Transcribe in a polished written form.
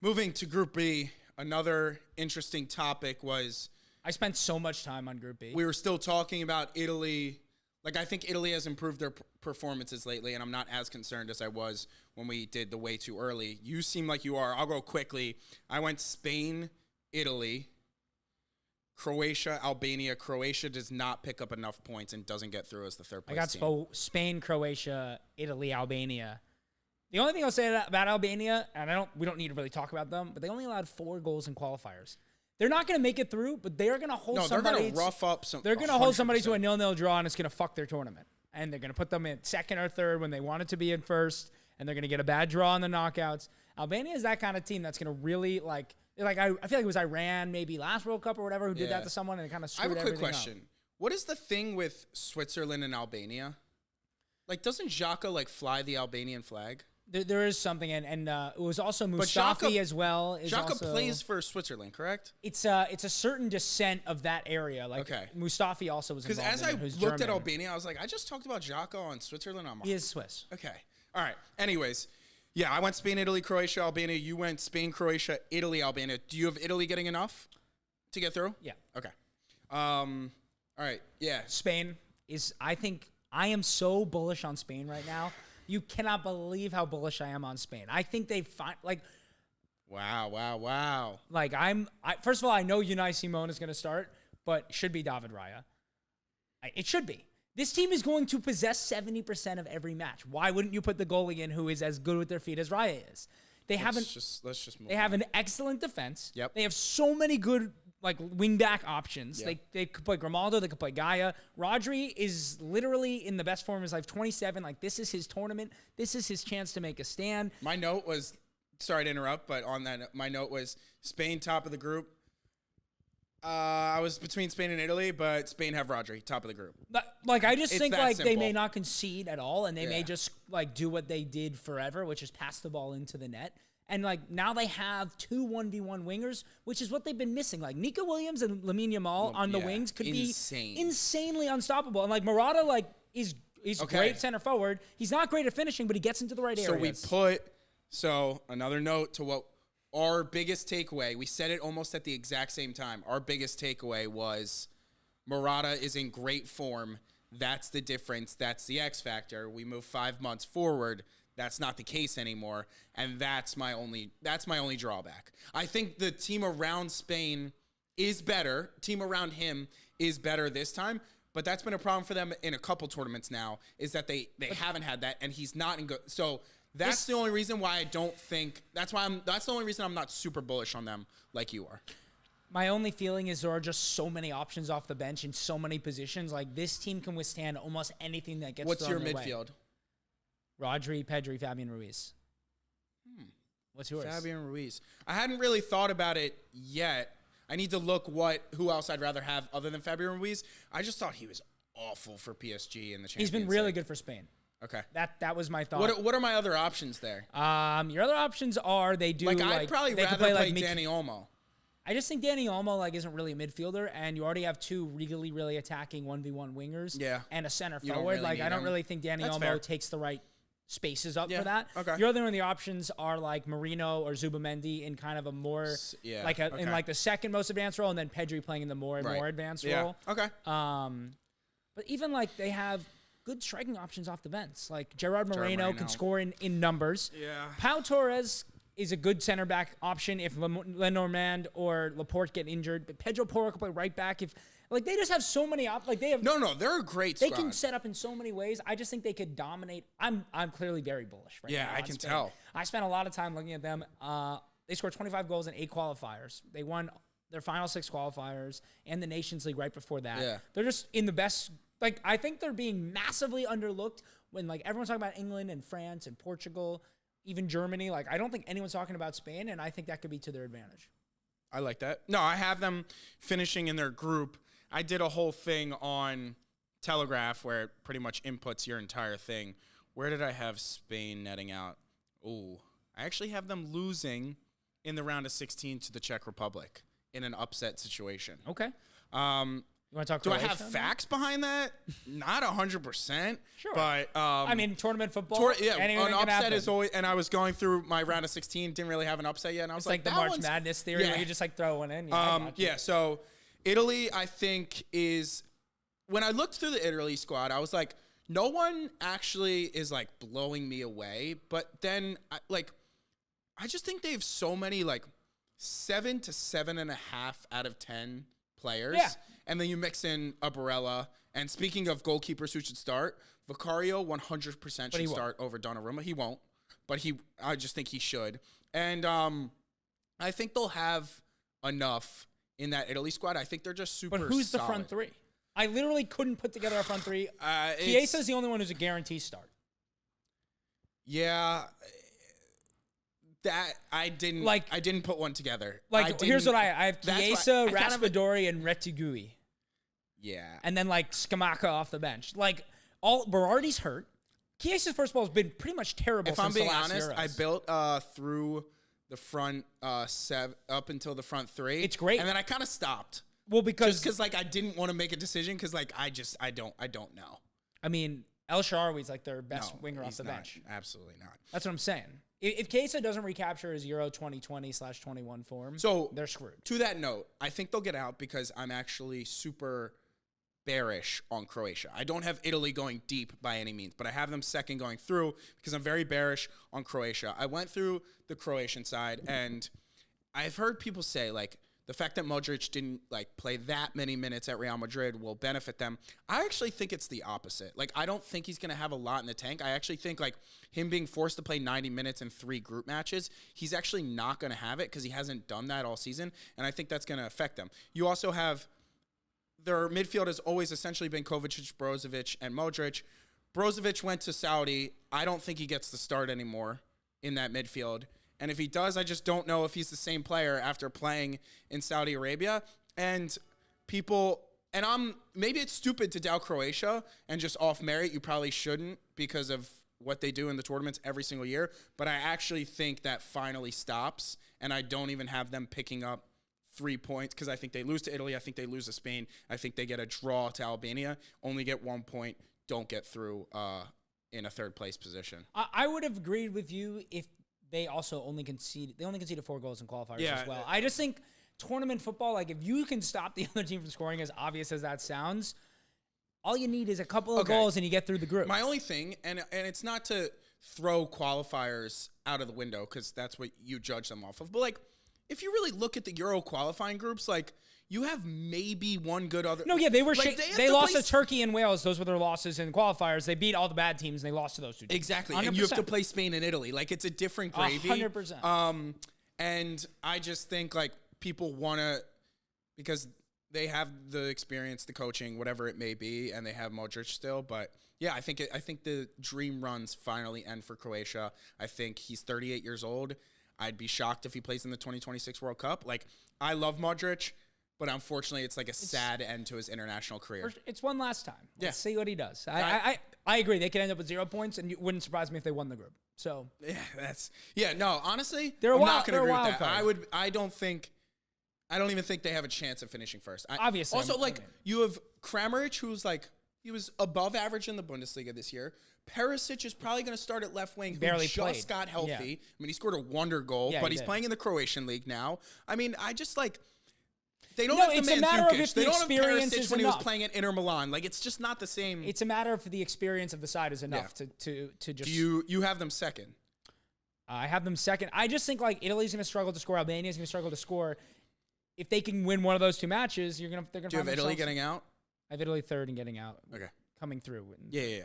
Moving to Group B, another interesting topic was I spent so much time on Group B. we were still talking about Italy. Like, I think Italy has improved their performances lately, and I'm not as concerned as I was when we did the way too early. You seem like you are. I'll go quickly. I went Spain, Italy, Croatia, Albania. Croatia does not pick up enough points and doesn't get through as the third I place got team. Spain, Croatia, Italy, Albania. The only thing I'll say about Albania, and we don't need to really talk about them, but they only allowed 4 goals in qualifiers. They're not going to make it through, but they're going to hold somebody. They're going to rough up some. They're going to hold somebody to a 0-0 draw, and it's going to fuck their tournament. And they're going to put them in second or third when they wanted to be in first, and they're going to get a bad draw in the knockouts. Albania is that kind of team that's going to really I feel like it was Iran maybe last World Cup or whatever who did that to someone, and it kind of screwed everything up. I have a quick question. What is the thing with Switzerland and Albania? Like, doesn't Xhaka fly the Albanian flag? There is something, and it was also Mustafi as well. Xhaka plays for Switzerland, correct? It's a certain descent of that area. Mustafi also was involved. Because as I looked at Albania, I was like, I just talked about Xhaka on Switzerland. He is Swiss. Okay. All right. Anyways, yeah, I went Spain, Italy, Croatia, Albania. You went Spain, Croatia, Italy, Albania. Do you have Italy getting enough to get through? Yeah. Okay. All right. Yeah. Spain is, I think, I am so bullish on Spain right now. You cannot believe how bullish I am on Spain. I think they find Wow. First of all, I know Unai Simon is going to start, but it should be David Raya. It should be. This team is going to possess 70% of every match. Why wouldn't you put the goalie in who is as good with their feet as Raya is? Let's just move on. Have an excellent defense. Yep. They have so many good wing back options. Yep. They could play Grimaldo. They could play Gaia. Rodri is literally in the best form of his life, 27. This is his tournament. This is his chance to make a stand. My note was, sorry to interrupt, but on that, my note was Spain top of the group. I was between Spain and Italy, but Spain have Rodri top of the group. I just think simple. They may not concede at all, and they may just do what they did forever, which is pass the ball into the net. And now they have 2 1v1 wingers, which is what they've been missing. Nico Williams and Lamine Yamal on the wings could be insanely unstoppable. And Morata is great center forward. He's not great at finishing, but he gets into the right areas. So another note to what our biggest takeaway. We said it almost at the exact same time. Our biggest takeaway was Morata is in great form. That's the difference. That's the X factor. We move 5 months forward. That's not the case anymore, and that's my only drawback. I think the team around Spain is better. Team around him is better this time, but that's been a problem for them in a couple tournaments now. Is that they haven't had that, and he's not in good. So that's the only reason why I don't think. That's the only reason I'm not super bullish on them like you are. My only feeling is there are just so many options off the bench in so many positions. This team can withstand almost anything that gets. What's thrown your their midfield? Way. Rodri, Pedri, Fabian Ruiz. What's yours? Fabian Ruiz. I hadn't really thought about it yet. I need to look who else I'd rather have other than Fabian Ruiz. I just thought he was awful for PSG in the Champions League. He's been really good for Spain. Okay. That was my thought. What are my other options there? Your other options are they do I'd probably rather play Dani Olmo. I just think Dani Olmo isn't really a midfielder, and you already have 2 really attacking 1v1 wingers and a center forward. I don't really think Dani Olmo takes the right spaces up for that. Okay. Your other one, the options are Marino or Zubamendi in kind of a more in the second most advanced role, and then Pedri playing in the more advanced role. Okay. But even they have good striking options off the bench. Gerard Moreno can score in numbers. Yeah. Pau Torres is a good center back option if Lenormand or Laporte get injured, but Pedro Porro can play right back if. They just have so many they have they're a great squad. They can set up in so many ways. I just think they could dominate. I'm clearly very bullish right now. Yeah, I can tell. I spent a lot of time looking at them. They scored 25 goals in 8 qualifiers. They won their final 6 qualifiers and the Nations League right before that. Yeah. They're just in the best. I think they're being massively underlooked when everyone's talking about England and France and Portugal, even Germany. I don't think anyone's talking about Spain, and I think that could be to their advantage. I like that. No, I have them finishing in their group. I did a whole thing on Telegraph where it pretty much inputs your entire thing. Where did I have Spain netting out? Ooh, I actually have them losing in the round of 16 to the Czech Republic in an upset situation. Okay. You want to talk? Do Croatia I have facts behind that? Not 100%. Sure. But I mean, tournament football. An upset is always. And I was going through my round of 16, didn't really have an upset yet, and I was like the that March one's- Madness theory where you just like throw one in. Yeah. So Italy, I think, is when I looked through the Italy squad, I was like, no one actually is like blowing me away. But then, I just think they have so many like 7 to 7.5 out of 10 players. Yeah. And then you mix in a Barella. And speaking of goalkeepers who should start, Vicario 100% should start over Donnarumma. He won't, but I just think he should. And I think they'll have enough in that Italy squad. I think they're just super. But who's solid. the front three? I literally couldn't put together a front three. Chiesa's the only one who's a guarantee start. Yeah. That I didn't put one together. Here's what I have: Chiesa, Raspadori, and Retigui. Yeah. And then like Scamacca off the bench. Like Berardi's hurt. Chiesa's first ball has been pretty much terrible. If I'm being honest, I built through the front up until the front three. It's great, and then I kind of stopped. Well, because I didn't want to make a decision because I don't know. I mean, El Shaarawy's like their best winger off the bench. Absolutely not. That's what I'm saying. If Chiesa doesn't recapture his Euro 2020/21 form, so they're screwed. To that note, I think they'll get out because I'm actually super bearish on Croatia. I don't have Italy going deep by any means, but I have them second going through because I'm very bearish on Croatia. I went through the Croatian side, and I've heard people say, like, the fact that Modric didn't play that many minutes at Real Madrid will benefit them. I actually think it's the opposite. Like, I don't think he's going to have a lot in the tank. I actually think him being forced to play 90 minutes in 3 group matches, he's actually not going to have it because he hasn't done that all season, and I think that's going to affect them. You also have their midfield has always essentially been Kovacic, Brozovic, and Modric. Brozovic went to Saudi. I don't think he gets the start anymore in that midfield. And if he does, I just don't know if he's the same player after playing in Saudi Arabia. And maybe it's stupid to doubt Croatia and just off merit. You probably shouldn't because of what they do in the tournaments every single year. But I actually think that finally stops, and I don't even have them picking up 3 points because I think they lose to Italy. I think they lose to Spain. I think they get a draw to Albania, only get 1 point, don't get through in a third place position. I would have agreed with you if they also only conceded 4 goals in qualifiers as well. I just think tournament football, like if you can stop the other team from scoring, as obvious as that sounds, all you need is a couple of goals and you get through the group. My only thing, and it's not to throw qualifiers out of the window because that's what you judge them off of, but if you really look at the Euro qualifying groups, you have maybe one good other. No, yeah, they were. They lost to Turkey and Wales. Those were their losses in qualifiers. They beat all the bad teams, and they lost to those 2 teams. Exactly, 100%. And you have to play Spain and Italy. It's a different gravy. 100%. And I just think people want to, because they have the experience, the coaching, whatever it may be, and they have Modric still. But yeah, I think the dream runs finally end for Croatia. I think he's 38 years old. I'd be shocked if he plays in the 2026 World Cup. I love Modric, but unfortunately, it's a sad end to his international career. It's one last time. Let's see what he does. I agree. They could end up with 0 points, and it wouldn't surprise me if they won the group. So no. Honestly, I'm not going to agree with that. Card. I don't even think they have a chance of finishing first. Obviously. Also, you have Kramaric, who's he was above average in the Bundesliga this year. Perisic is probably going to start at left wing, who just got healthy. Yeah. I mean, he scored a wonder goal, but he's playing in the Croatian league now. I mean, they don't have the Mandzukic. They don't have Perisic when he was playing at Inter Milan. It's just not the same. It's a matter of the experience of the side is enough to just. Do you have them second? I have them second. I just think Italy's going to struggle to score. Albania's going to struggle to score. If they can win one of those 2 matches, they're going to. Do you have Italy getting out? I have Italy third and getting out. Okay. Coming through. Yeah.